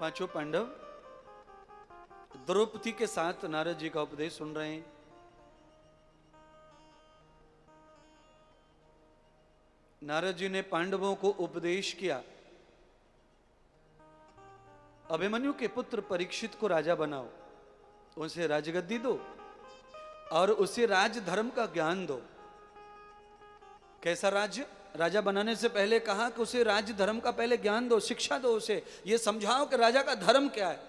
पांचों पांडव द्रौपदी के साथ नारद जी का उपदेश सुन रहे हैं। नारद जी ने पांडवों को उपदेश किया, अभिमन्यु के पुत्र परीक्षित को राजा बनाओ, उसे राजगद्दी दो और उसे राज धर्म का ज्ञान दो। कैसा राज्य? राजा बनाने से पहले कहा कि उसे राज धर्म का पहले ज्ञान दो, शिक्षा दो, उसे ये समझाओ कि राजा का धर्म क्या है।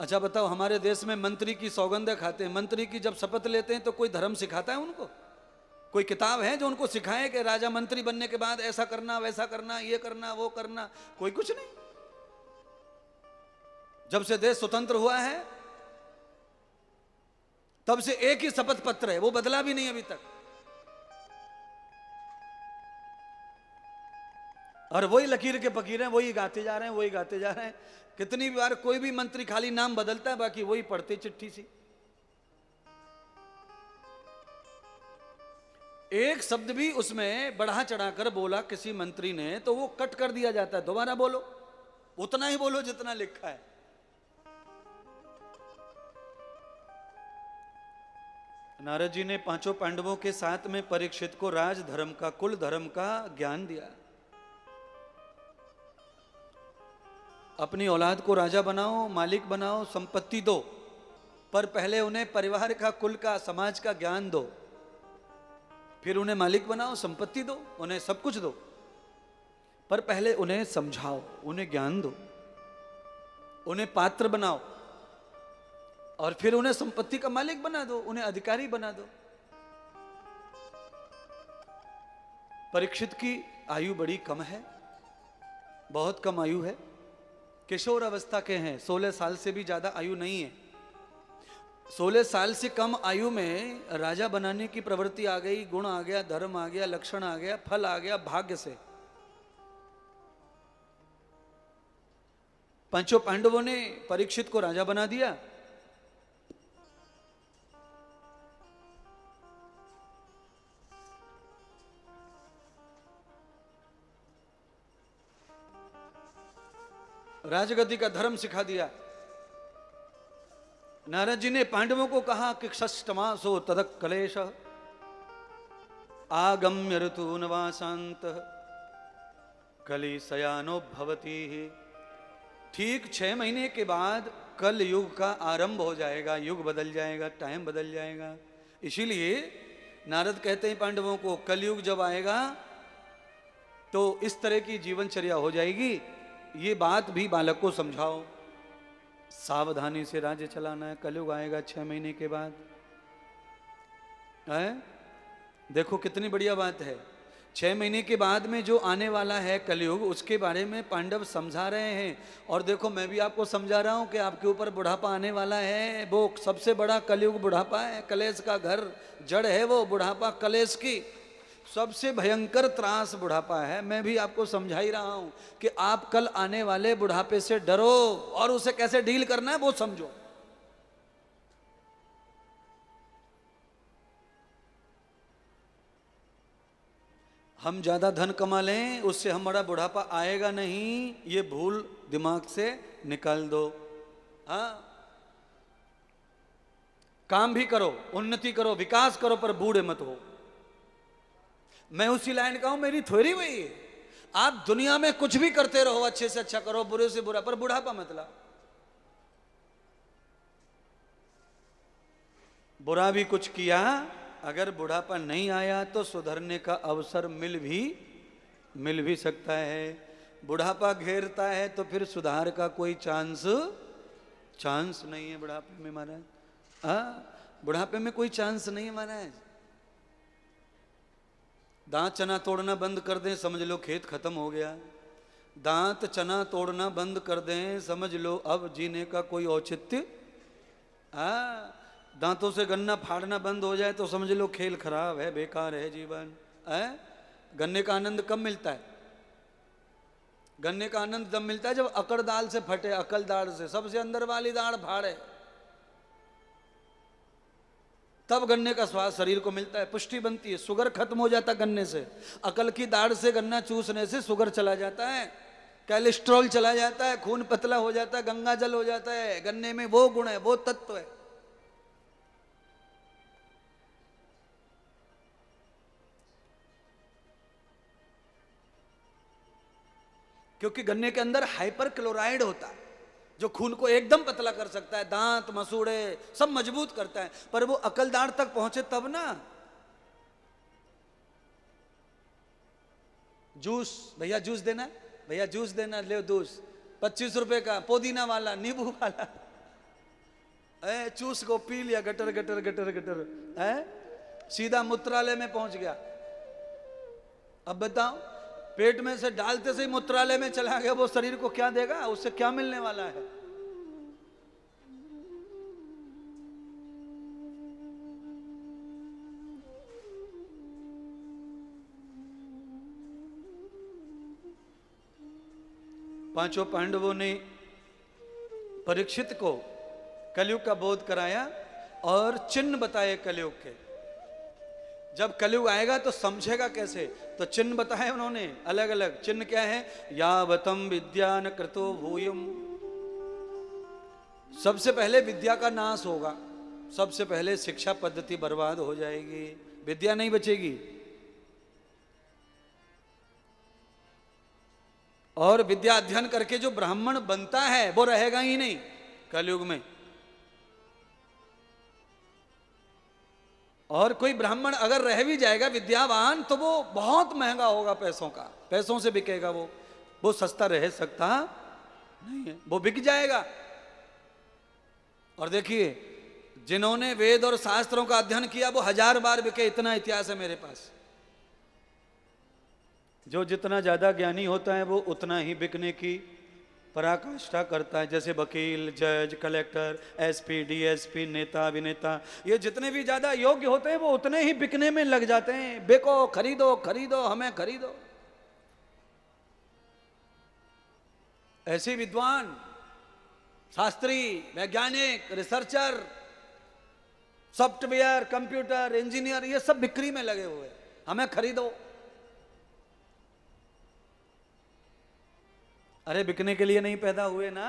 अच्छा बताओ, हमारे देश में मंत्री की सौगंध खाते हैं, मंत्री की जब शपथ लेते हैं तो कोई धर्म सिखाता है उनको? कोई किताब है जो उनको सिखाए कि राजा मंत्री बनने के बाद ऐसा करना, वैसा करना, ये करना, वो करना? कोई कुछ नहीं। जब से देश स्वतंत्र हुआ है तब से एक ही शपथ पत्र है, वो बदला भी नहीं अभी तक। और वही लकीर के फकीर हैं, वही गाते जा रहे हैं, वही गाते जा रहे हैं। कितनी बार कोई भी मंत्री खाली नाम बदलता है, बाकी वही पढ़ते चिट्ठी सी। एक शब्द भी उसमें बढ़ा चढ़ाकर बोला किसी मंत्री ने तो वो कट कर दिया जाता है, दोबारा बोलो, उतना ही बोलो जितना लिखा है। नारद जी ने पांचों पांडवों के साथ में परीक्षित को राज धर्म का, कुल धर्म का ज्ञान दिया। अपनी औलाद को राजा बनाओ, मालिक बनाओ, संपत्ति दो, पर पहले उन्हें परिवार का, कुल का, समाज का ज्ञान दो। फिर उन्हें मालिक बनाओ, संपत्ति दो, उन्हें सब कुछ दो, पर पहले उन्हें समझाओ, उन्हें ज्ञान दो, उन्हें पात्र बनाओ और फिर उन्हें संपत्ति का मालिक बना दो, उन्हें अधिकारी बना दो। परीक्षित की आयु बड़ी कम है, बहुत कम आयु है, किशोर अवस्था के हैं, 16 साल से भी ज्यादा आयु नहीं है। 16 साल से कम आयु में राजा बनाने की प्रवृत्ति आ गई, गुण आ गया, धर्म आ गया, लक्षण आ गया, फल आ गया भाग्य से। पांचों पांडवों ने परीक्षित को राजा बना दिया। राजगद्दी का धर्म सिखा दिया। नारद जी ने पांडवों को कहा कि षष्टमासो तदक कलेश आगम्य ऋतूनवासांत कली सयानो भवती। ठीक 6 महीने के बाद कल युग का आरंभ हो जाएगा, युग बदल जाएगा, टाइम बदल जाएगा। इसीलिए नारद कहते हैं पांडवों को, कलयुग जब आएगा तो इस तरह की जीवनचर्या हो जाएगी। ये बात भी बालक को समझाओ, सावधानी से राज्य चलाना है, कलयुग आएगा 6 महीने के बाद। है? देखो कितनी बढ़िया बात है। 6 महीने के बाद में जो आने वाला है कलयुग, उसके बारे में पांडव समझा रहे हैं। और देखो मैं भी आपको समझा रहा हूं कि आपके ऊपर बुढ़ापा आने वाला है। वो सबसे बड़ा कलयुग बुढ़ापा है, कलेश का घर, जड़ है वो बुढ़ापा, कलेश की सबसे भयंकर त्रास बुढ़ापा है। मैं भी आपको समझा ही रहा हूं कि आप कल आने वाले बुढ़ापे से डरो और उसे कैसे डील करना है वो समझो। हम ज्यादा धन कमा लें उससे हमारा बुढ़ापा आएगा नहीं, ये भूल दिमाग से निकाल दो। हाँ, काम भी करो, उन्नति करो, विकास करो, पर बूढ़े मत हो। मैं उसी लाइन का हूं, मेरी थ्योरी वही है। आप दुनिया में कुछ भी करते रहो, अच्छे से अच्छा करो, बुरे से बुरा, पर बुढ़ापा मत लाओ। बुरा भी कुछ किया, अगर बुढ़ापा नहीं आया तो सुधरने का अवसर मिल भी सकता है। बुढ़ापा घेरता है तो फिर सुधार का कोई चांस नहीं है बुढ़ापे में महाराज। बुढ़ापे में कोई चांस नहीं है महाराज। दांत चना तोड़ना बंद कर दें, समझ लो खेत खत्म हो गया। दांत चना तोड़ना बंद कर दें, समझ लो अब जीने का कोई औचित्य। दांतों से गन्ना फाड़ना बंद हो जाए तो समझ लो खेल खराब है, बेकार है जीवन। गन्ने का आनंद कब मिलता है? गन्ने का आनंद तब मिलता है जब अकड़ दाल से फटे, अकल दाल से, सबसे अंदर वाली दाढ़ फाड़े, तब गन्ने का स्वाद शरीर को मिलता है, पुष्टि बनती है, शुगर खत्म हो जाता गन्ने से। अकल की दाढ़ से गन्ना चूसने से शुगर चला जाता है। कोलेस्ट्रॉल चला जाता है, खून पतला हो जाता है, गंगा जल हो जाता है। गन्ने में वो गुण है, वो तत्व है। क्योंकि गन्ने के अंदर हाइपर क्लोराइड होता है जो खून को एकदम पतला कर सकता है, दांत मसूड़े सब मजबूत करता है। पर वो अकलदार तक पहुंचे तब ना। जूस, भैया जूस देना, भैया जूस देना, ले जूस 25 रुपए का, पुदीना वाला, नींबू वाला। चूस को पी लिया, गटर गटर गटर गटर, सीधा मूत्रालय में पहुंच गया। अब बताओ, पेट में से डालते से ही मूत्रालय में चला गया, वो शरीर को क्या देगा? उससे क्या मिलने वाला है? पांचों पांडवों ने परीक्षित को कलयुग का बोध कराया और चिन्ह बताए कलयुग के। जब कलयुग आएगा तो समझेगा कैसे, तो चिन्ह बताए उन्होंने अलग अलग। चिन्ह क्या है? यावतम विद्या न कृतो भूयम। सबसे पहले विद्या का नाश होगा, सबसे पहले शिक्षा पद्धति बर्बाद हो जाएगी, विद्या नहीं बचेगी। और विद्या अध्ययन करके जो ब्राह्मण बनता है वो रहेगा ही नहीं कलयुग में। और कोई ब्राह्मण अगर रह भी जाएगा विद्यावान, तो वो बहुत महंगा होगा, पैसों का, पैसों से बिकेगा। वो सस्ता रह सकता नहीं है, वो बिक जाएगा। और देखिए, जिन्होंने वेद और शास्त्रों का अध्ययन किया वो 1000 बार बिके, इतना इतिहास है मेरे पास। जो जितना ज्यादा ज्ञानी होता है वो उतना ही बिकने की पराकाष्ठा करता है। जैसे वकील, जज, कलेक्टर, एसपी, डीएसपी, नेता, अभिनेता, ये जितने भी ज्यादा योग्य होते हैं वो उतने ही बिकने में लग जाते हैं। बेको, खरीदो खरीदो, हमें खरीदो। ऐसे विद्वान, शास्त्री, वैज्ञानिक, रिसर्चर, सॉफ्टवेयर, कंप्यूटर, इंजीनियर, ये सब बिक्री में लगे हुए, हमें खरीदो। अरे बिकने के लिए नहीं पैदा हुए ना।